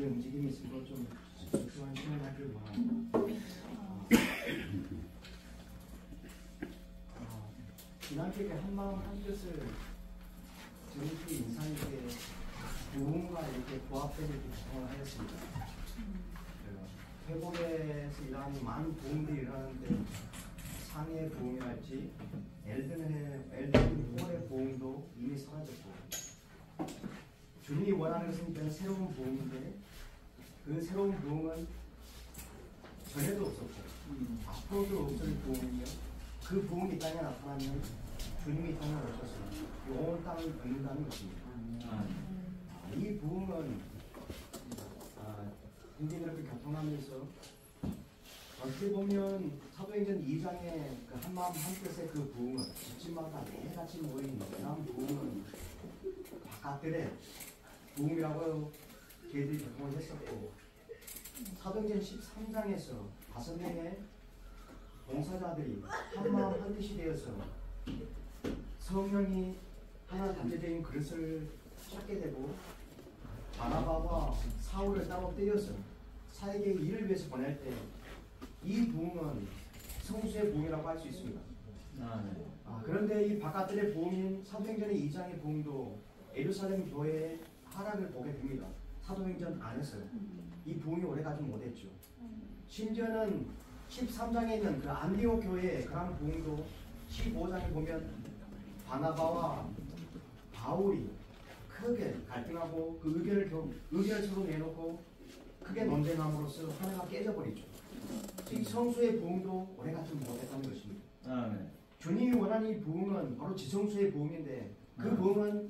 저의 움직임이 있으므로 좀 적당한 시간을 하기를 원합니다. 지난주에 한마음 한뜻을 정기 인상에게 부흥과 이렇게 부합되는 이렇게 구성을 하였습니다. 회복에서 일하는 많은 부흥들이 일어나는데 상해의 부흥이랄지 엘든 홀의 부흥도 이미 사라졌고 주님이 원하는 것은 그냥 새로운 부흥인데 그 새로운 부흥은 전에도 없었고 앞으로도 없을 부흥이요. 그 부흥이 이 땅에 나타나면 주님이 이 땅에 오셔서 온 땅을 걷는다는 것입니다. 이 부흥은 굉장히 이렇게 교통하면서 어떻게 보면 사도행전 2장의 그 한마음 한뜻의 그 부흥은 집집마다 매일같이 모인 그런 부흥은 바깥들의 부흥이라고 저희들이 교통을 했었고 사도행전 13장에서 5명의 봉사자들이 한마음 한뜻이 되어서 성령이 하나 단체적인 그릇을 찾게 되고 바나바와 사울을 따로 떼어서 사역의 일을 위해서 보낼 때 이 부흥은 성수의 부흥이라고 할 수 있습니다. 그런데 이 바깥들의 부흥인 사도행전의 2장의 부흥도 예루살렘 교회의 하락을 보게 됩니다. 사도행전 안에서 이 부흥이 오래가지 못했죠. 심지어는 13장에 있는 그 안디옥 교회의 그런 부흥도 15장에 보면 바나바와 바울이 크게 갈등하고 그 의견을 서로 내놓고 크게 논쟁함으로써 하나가 깨져버리죠. 이 성수의 부흥도 오래가지 못했다는 것입니다. 주님이 원하는 이 부흥은 바로 지성수의 부흥인데 그 부흥은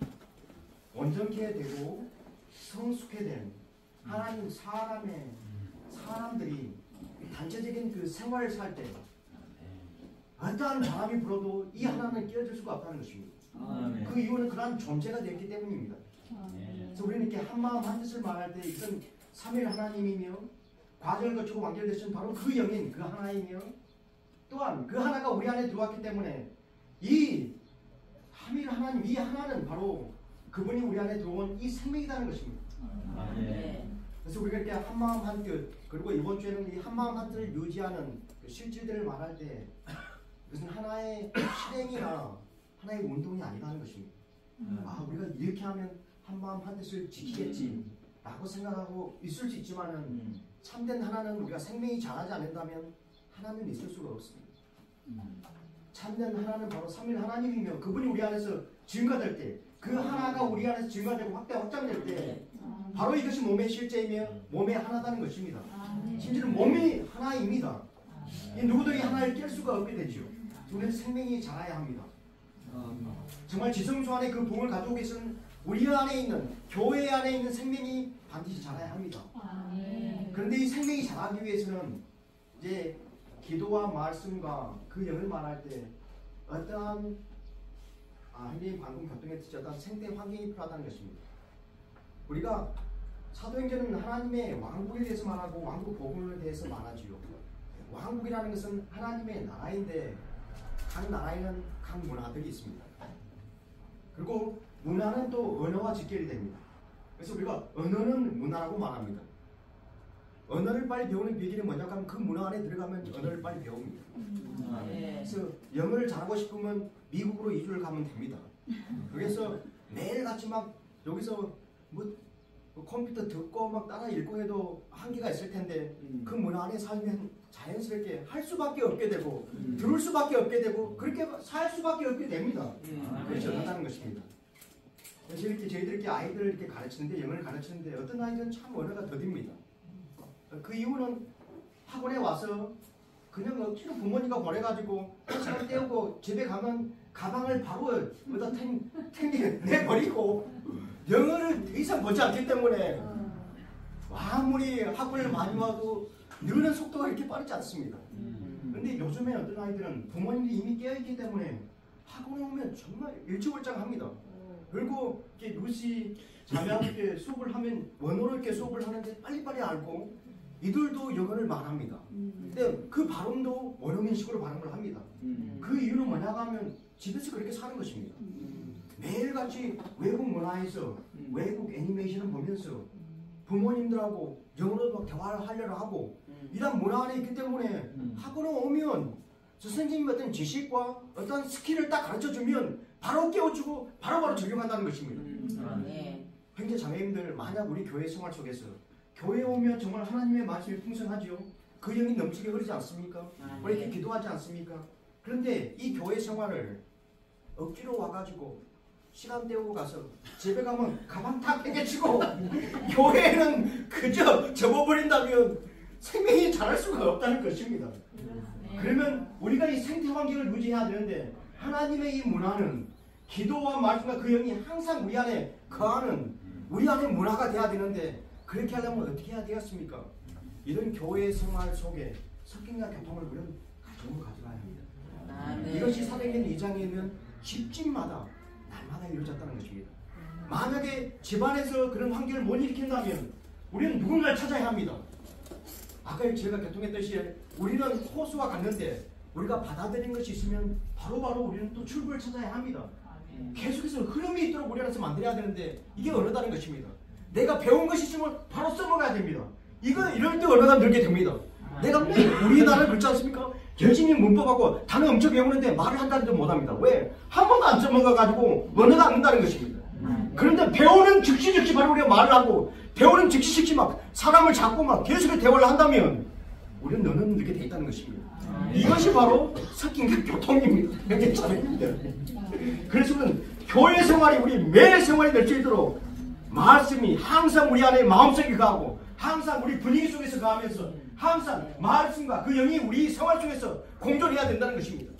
온전케 되고 성숙해 된 하나님 사람들이 단체적인 그 생활을 살 때 어떠한 바람이 불어도 이 하나는 끼어들 수가 없다는 것입니다. 그 이유는 그러한 존재가 되었기 때문입니다. 그래서 우리는 이렇게 한마음 한뜻을 말할 때 이것은 삼위일 하나님이며 과정을 거치고 완결되신 바로 그 영인 그 하나이며 또한 그 하나가 우리 안에 들어왔기 때문에 이 삼위일 하나님 이 하나는 바로 그분이 우리 안에 들어온 이 생명이라는 것입니다. 그래서 우리가 이렇게 한마음 한뜻 그리고 이번 주에는 이 한마음 한뜻을 유지하는 그 실질들을 말할 때 그것은 하나의 실행이나 하나의 운동이 아니라는 것입니다. 우리가 이렇게 하면 한마음 한뜻을 지키겠지 라고 생각하고 있을 수 있지만은 참된 하나는 우리가 생명이 자라지 않는다면 하나는 있을 수가 없습니다. 참된 하나는 바로 삼위일 하나님이며 그분이 우리 안에서 증거될 때 그 하나가 우리 안에서 증거되고 확장될 때 바로 이것이 몸의 실제이며 몸의 하나다는 것입니다. 심지어 몸이 하나입니다. 누구들이 하나를 깰 수가 없게 되죠. 우리는 생명이 자라야 합니다. 정말 지성소 안에 그 부흥을 가지고 계신 우리 안에 있는 교회 안에 있는 생명이 반드시 자라야 합니다. 그런데 이 생명이 자라기 위해서는 이제 기도와 말씀과 그 영을 말할 때 어떠한 형님 방금 교통했듯이 어떤 생태 환경이 필요하다는 것입니다. 우리가 사도행전은 하나님의 왕국에 대해서 말하고 왕국 복음에 대해서 말하지요. 왕국이라는 것은 하나님의 나라인데 각 나라에는 각 문화들이 있습니다. 그리고 문화는 또 언어와 직결이 됩니다. 그래서 우리가 언어는 문화라고 말합니다. 언어를 빨리 배우는 비결이 뭐냐고 하면 그 문화 안에 들어가면 언어를 빨리 배웁니다. 그래서 영어를 잘하고 싶으면 미국으로 이주를 가면 됩니다. 그래서 매일같이 막 여기서 뭐 컴퓨터 듣고 막 따라 읽고 해도 한계가 있을 텐데 그 문화 안에 살면 자연스럽게 할 수밖에 없게 되고 들을 수밖에 없게 되고 그렇게 살 수밖에 없게 됩니다. 그렇지 않다는 것입니다. 그래서 이렇게 저희들이 아이들을 이렇게 가르치는데 영어를 가르치는데 어떤 아이들은 참 언어가 더딥니다. 그 이유는 학원에 와서 그냥 억지로 부모님과 보내가지고 시간 때우고 집에 가면 가방을 바로 어디다 내버리고 영어를 더 이상 보지 않기 때문에 아무리 학원을 많이 와도 느는 속도가 이렇게 빠르지 않습니다. 그런데 요즘에 어떤 아이들은 부모님이 이미 깨어있기 때문에 학원에 오면 정말 일취월장합니다. 그리고 이렇게 루시 자매하고 이렇게 수업을 하면 원어로 이렇게 수업을 하는데 빨리빨리 알고 이들도 영어를 말합니다. 근데 그 발음도 원어민식으로 발음을 합니다. 그 이유는 뭐냐고 하면 집에서 그렇게 사는 것입니다. 매일같이 외국 문화에서 외국 애니메이션을 보면서 부모님들하고 영어로도 대화를 하려고 하고 이런 문화 안에 있기 때문에 학원에 오면 선생님이 어떤 지식과 어떤 스킬을 딱 가르쳐주면 바로 깨워주고 바로바로 적용한다는 것입니다. 형제 자매님들, 만약 우리 교회 생활 속에서 교회에 오면 정말 하나님의 말씀이 풍성하지요. 그 영이 넘치게 흐르지 않습니까? 우리 이렇게 기도하지 않습니까? 그런데 이 교회 생활을 억지로 와가지고 시간 때우고 가서 집에 가면 가방 다 팽개치고 교회는 그저 접어버린다면 생명이 자랄 수가 없다는 것입니다. 그러면 우리가 이 생태 환경을 유지해야 되는데 하나님의 이 문화는 기도와 말씀과 그 영이 항상 우리 안에 거하는 우리 안에 문화가 돼야 되는데 그렇게 하려면 어떻게 해야 되겠습니까? 이런 교회 생활 속에 성경과 교통을 우리는 가정으로 가져가야 합니다. 이것이 사도행전 2장에 있는 집집마다 날마다 이루어졌다는 것입니다. 만약에 집안에서 그런 환경을 못 일으킨다면 우리는 누군가를 찾아야 합니다. 아까 제가 교통했듯이 우리는 호수와 갔는데 우리가 받아들인 것이 있으면 바로바로 우리는 또 출구를 찾아야 합니다. 계속해서 흐름이 있도록 우리 안에서 만들어야 되는데 이게 언어다는 것입니다. 내가 배운 것이 있으면 바로 써먹어야 됩니다. 이럴 때 언어가 늘게 됩니다. 내가 매일 우리나라를 그렇지 않습니까? 열심히 문법하고 단어 엄청 외우는데 말을 한다는 듯 못합니다. 왜? 한 번도 안 써먹어가지고 언어가 안 는다는 것입니다. 그런데 배우는 즉시 바로 우리가 말을 하고 배우는 즉시 막 사람을 잡고 막 계속해서 대화를 한다면 우리는 언어는 늘게 돼 있다는 것입니다. 이것이 바로 섞인 교통입니다. 그래서 우리는 교회 생활이 우리 매 생활이 될 수 있도록 말씀이 항상 우리 안에 마음속에 거하고 항상 우리 분위기 속에서 거하면서 항상 말씀과 그 영이 우리 생활 속에서 공존해야 된다는 것입니다.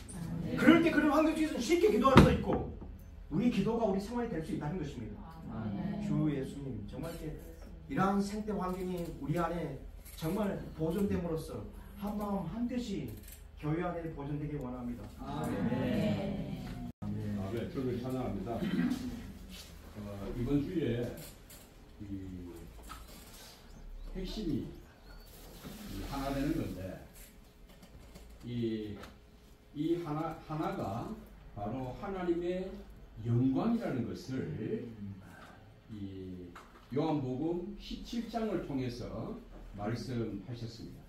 그럴 때 그런 환경 속에서 쉽게 기도할 수 있고 우리 기도가 우리 생활이 될 수 있다는 것입니다. 주 예수님 정말 이러한 생태 환경이 우리 안에 정말 보존됨으로써 한마음 한뜻이 교회 안에 보존되길 원합니다. 아멘. 주를 찬양합니다. 이번 주에 핵심이 하나 되는 건데 이 하나가 바로 하나님의 영광이라는 것을 이 요한복음 17장을 통해서 말씀하셨습니다.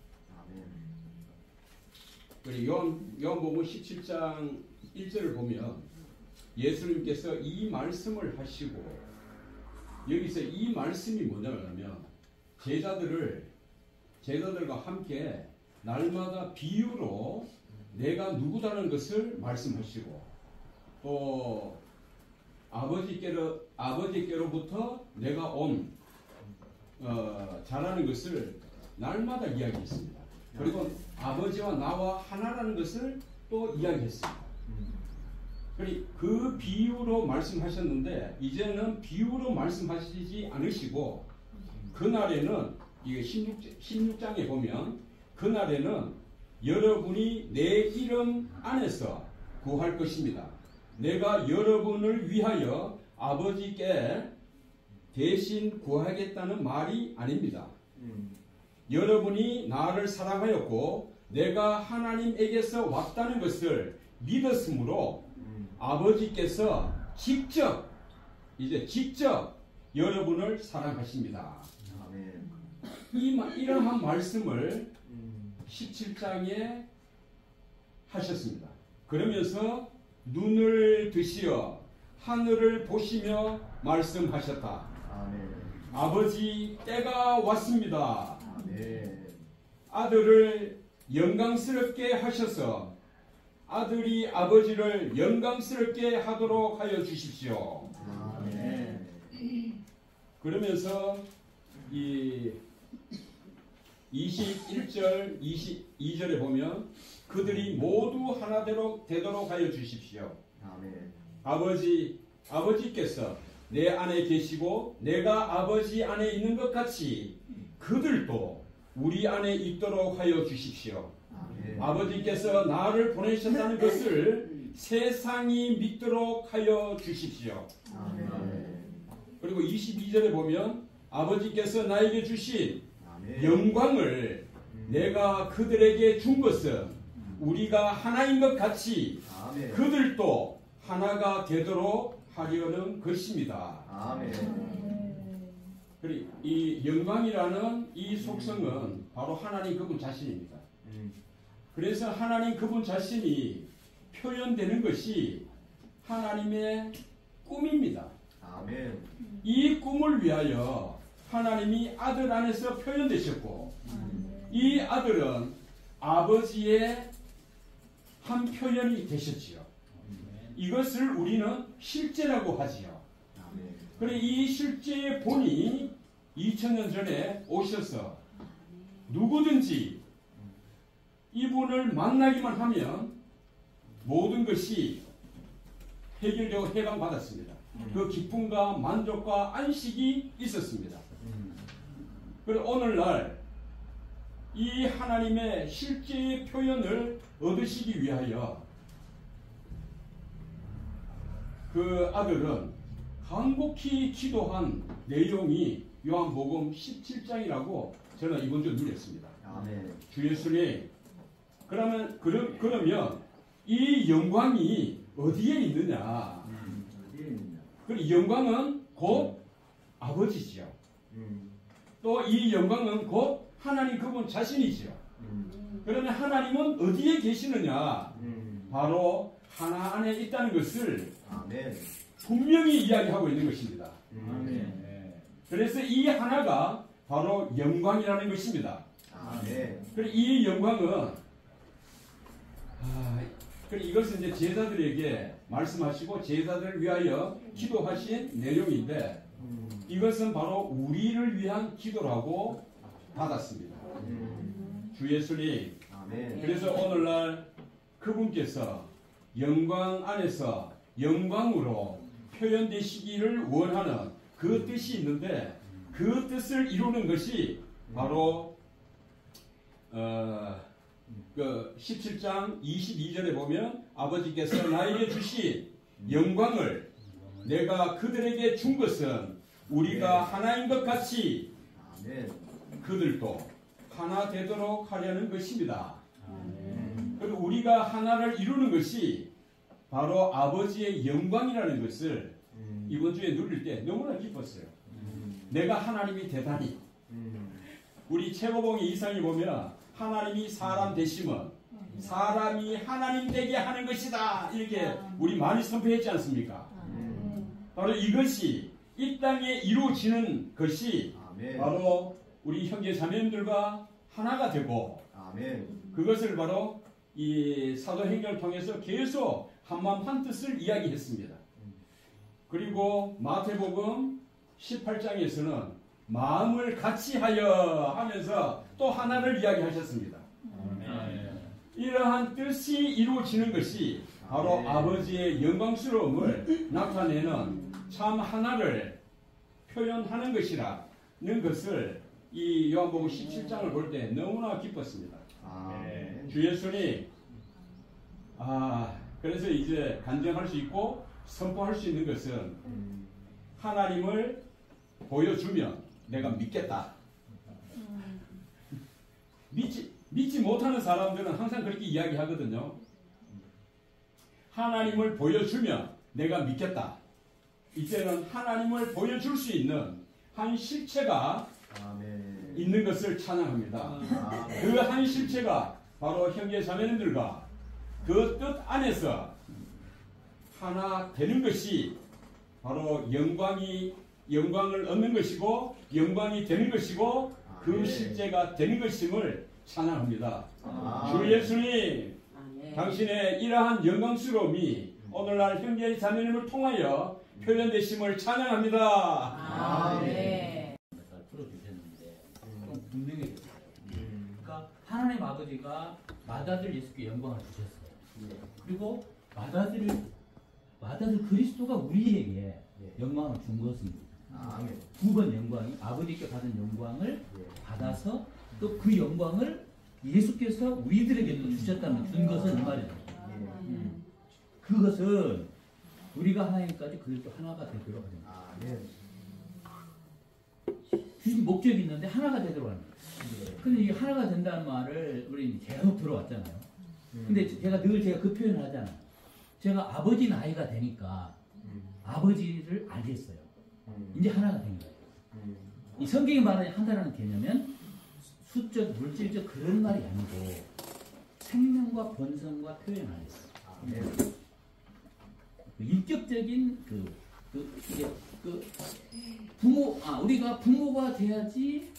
요한복음 17장 1절을 보면 예수님께서 이 말씀을 하시고 여기서 이 말씀이 뭐냐면 제자들과 함께 날마다 비유로 내가 누구다는 것을 말씀하시고 또 아버지께로부터 내가 온 자라는 것을 날마다 이야기했습니다. 그리고 아버지와 나와 하나라는 것을 또 이야기했습니다. 그 비유로 말씀하셨는데 이제는 비유로 말씀하시지 않으시고 그날에는 이게 16장에 보면 그날에는 여러분이 내 이름 안에서 구할 것입니다. 내가 여러분을 위하여 아버지께 대신 구하겠다는 말이 아닙니다. 여러분이 나를 사랑하였고 내가 하나님에게서 왔다는 것을 믿었으므로 아버지께서 직접 여러분을 사랑하십니다. 이러한 말씀을 17장에 하셨습니다. 그러면서 눈을 드시어 하늘을 보시며 말씀하셨다. 아버지 때가 왔습니다. 아들을 영광스럽게 하셔서 아들이 아버지를 영광스럽게 하도록 하여 주십시오. 그러면서 이 21절 22절에 보면 그들이 모두 하나 되도록 하여 주십시오. 아버지께서 내 안에 계시고 내가 아버지 안에 있는 것 같이 그들도 우리 안에 있도록 하여 주십시오. 아버지께서 나를 보내셨다는 것을 세상이 믿도록 하여 주십시오. 그리고 22절에 보면 아버지께서 나에게 주신 영광을 내가 그들에게 준 것은 우리가 하나인 것 같이 그들도 하나가 되도록 하려는 것입니다. 그리고 이 영광이라는 이 속성은 바로 하나님 그분 자신입니다. 그래서 하나님 그분 자신이 표현되는 것이 하나님의 꿈입니다. 아멘. 이 꿈을 위하여 하나님이 아들 안에서 표현되셨고 이 아들은 아버지의 한 표현이 되셨지요. 이것을 우리는 실제라고 하지요. 그래 이 실제의 본이 2000년 전에 오셔서 누구든지 이분을 만나기만 하면 모든 것이 해결되고 해방받았습니다. 그 기쁨과 만족과 안식이 있었습니다. 그리고 오늘날 이 하나님의 실제의 표현을 얻으시기 위하여 그 아들은 간곡히 기도한 내용이 요한복음 17장이라고 저는 이번 주 누렸습니다. 아멘. 주 예수님, 그러면 이 영광이 어디에 있느냐? 그 영광은 곧 아버지지요. 또 이 영광은 곧 하나님 그분 자신이지요. 그러면 하나님은 어디에 계시느냐? 바로 하나 안에 있다는 것을 아멘. 분명히 이야기하고 있는 것입니다. 아멘. 그래서 이 하나가 바로 영광이라는 것입니다. 아멘. 그리고 이 영광은 이것은 이제 제자들에게 말씀하시고 제자들을 위하여 기도하신 내용인데 이것은 바로 우리를 위한 기도라고 받았습니다. 주 예수님. 아멘. 그래서 오늘날 그분께서 영광 안에서 영광으로 표현되시기를 원하는 그 뜻이 있는데 그 뜻을 이루는 것이 바로 그 17장 22절에 보면 아버지께서 나에게 주신 영광을 내가 그들에게 준 것은 우리가 하나인 것 같이 그들도 하나 되도록 하려는 것입니다. 그리고 우리가 하나를 이루는 것이 바로 아버지의 영광이라는 것을 이번 주에 누릴 때 너무나 기뻤어요. 내가 하나님이 되다니. 우리 최고봉의 이상이 보면 하나님이 사람 되심은 사람이 하나님 되게 하는 것이다. 이렇게 우리 많이 선포했지 않습니까? 바로 이것이 이 땅에 이루어지는 것이 바로 우리 형제 자매님들과 하나가 되고 그것을 바로 이 사도행전을 통해서 계속 한마음 한뜻을 이야기했습니다. 그리고 마태복음 18장에서는 마음을 같이 하여 하면서 또 하나를 이야기하셨습니다. 이러한 뜻이 이루어지는 것이 바로 아버지의 영광스러움을 나타내는 참 하나를 표현하는 것이라는 것을 이 요한복음 17장을 볼 때 너무나 기뻤습니다. 주 예수님, 그래서 이제 간증할 수 있고 선포할 수 있는 것은 하나님을 보여주면 내가 믿겠다. 믿지 못하는 사람들은 항상 그렇게 이야기하거든요. 하나님을 보여주면 내가 믿겠다. 이제는 하나님을 보여줄 수 있는 한 실체가 있는 것을 찬양합니다. 그 한 실체가 바로 형제 자매님들과 그 뜻 안에서 하나 되는 것이 바로 영광을 얻는 것이고 영광이 되는 것이고 그 실제가 되는 것임을 찬양합니다. 주 예수님, 당신의 이러한 영광스러움이 오늘날 형제 자매님을 통하여 표현되심을 찬양합니다. 아멘. 풀어주셨는데 좀 분명해졌어요. 그러니까 하나님 아버지가 맏아들 예수께 영광을 주셨어요. 그리고 맏아들 그리스도가 우리에게 영광을 준 것입니다. 두 번 영광이 아버지께 받은 영광을 받아서 또 그 영광을 예수께서 우리들에게 또 주셨다는 준 것은 이 말이에요. 그것은 우리가 하나님까지 그리스도 하나가 되도록 합니다. 주신 목적이 있는데 하나가 되도록 합니다. 근데 이 하나가 된다는 말을 우리 계속 들어왔잖아요. 근데 제가 그 표현을 하잖아요. 제가 아버지 나이가 되니까 아버지를 알겠어요. 이제 하나가 된 거예요. 이 성경이 말하는 한다는 개념은 수적, 물질적 그런 말이 아니고 생명과 본성과 표현 안에서 인격적인 우리가 부모가 돼야지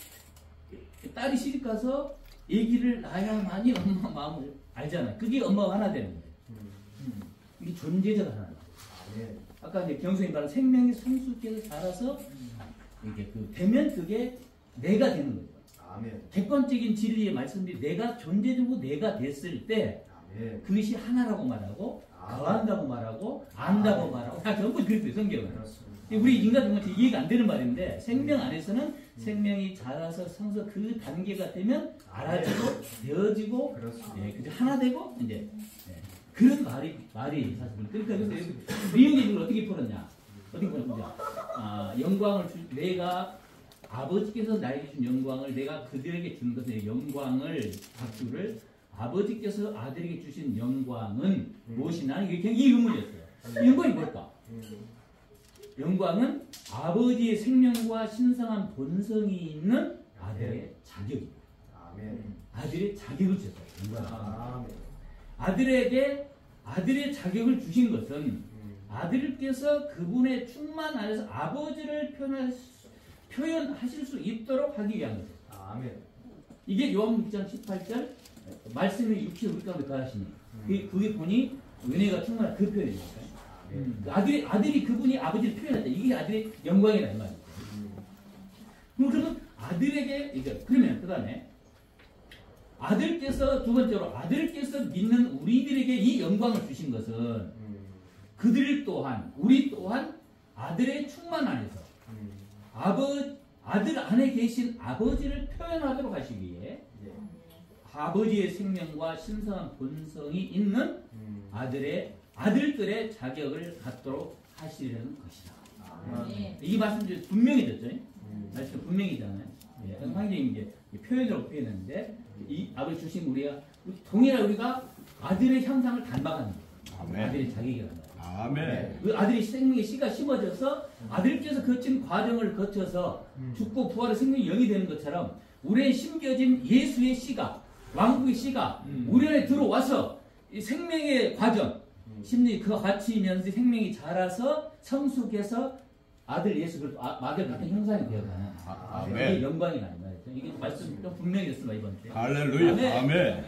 딸이 시집 가서 아기를 낳아야만이 엄마 마음을 알잖아요. 그게 엄마가 하나 되는 거예요. 이게 존재적 하나. 아까 이제 경성이 말한 생명이 성숙해서 자라서 이게 되면 그게 내가 되는 거예요. 객관적인 진리의 말씀들이 내가 존재적으로 내가 됐을 때 그것이 하나라고 말하고 거한다고 말하고 안다고 말하고 다 전부 그랬어요. 성경은. 우리 인간은 이해가 안 되는 말인데 생명 안에서는 생명이 자라서 성서 그 단계가 되면 알아지고 되어지고 그저 하나 되고 이제 그런 말이 사실은 그러니까 리언이 이걸 어떻게 풀었냐? 영광을 내가 아버지께서 나에게 준 영광을 내가 그들에게 준 것은 영광을 박수를 아버지께서 아들에게 주신 영광은 무엇이냐? 이게 이 의문이었어요. 영광이 뭘까? 영광은 아버지의 생명과 신성한 본성이 있는 아들의 자격입니다. 아들의 자격을 주셨어요. 아들에게 아들의 자격을 주신 것은 아들께서 그분의 충만 안에서 아버지를 표현하실 수 있도록 하기 위한 거죠. 이게 요한 6장 18절 말씀이 육체를 우리 가운데 거하시니 그게 보니 은혜가 충만한 그 표현입니다. 아들이 그분이 아버지를 표현했다. 이게 아들의 영광이라 이 말이죠. 그러면 아들에게 그러면 그다음에 아들께서 두 번째로 아들께서 믿는 우리들에게 이 영광을 주신 것은 그들 또한 우리 또한 아들의 충만 안에서 아들 안에 계신 아버지를 표현하도록 하시기 위해 아버지의 생명과 신성한 본성이 있는 아들들의 자격을 갖도록 하시려는 것이다. 이 말씀 중에 분명히 됐죠. 말씀 분명히잖아요. 상징이 이제 표현으로 표현했는데 이 아버지 주신 우리가 동일하게 우리가 아들의 형상을 닮아가는 거예요. 아들의 자격이라는 거예요. 그 아들이 생명의 씨가 심어져서 아들께서 거친 과정을 거쳐서 죽고 부활의 생명의 영이 되는 것처럼 우리의 심겨진 예수의 씨가 왕국의 씨가 우리 안에 들어와서 이 생명의 과정 심리 그와 같이 면서 생명이 자라서 성숙해서 아들 예수 그리스도 아들 같은 형상이 되어가는 이게 영광이 아닌 말이죠. 이게 말씀 좀 분명히 했습니다 이번 주에. 할렐루야. 아멘.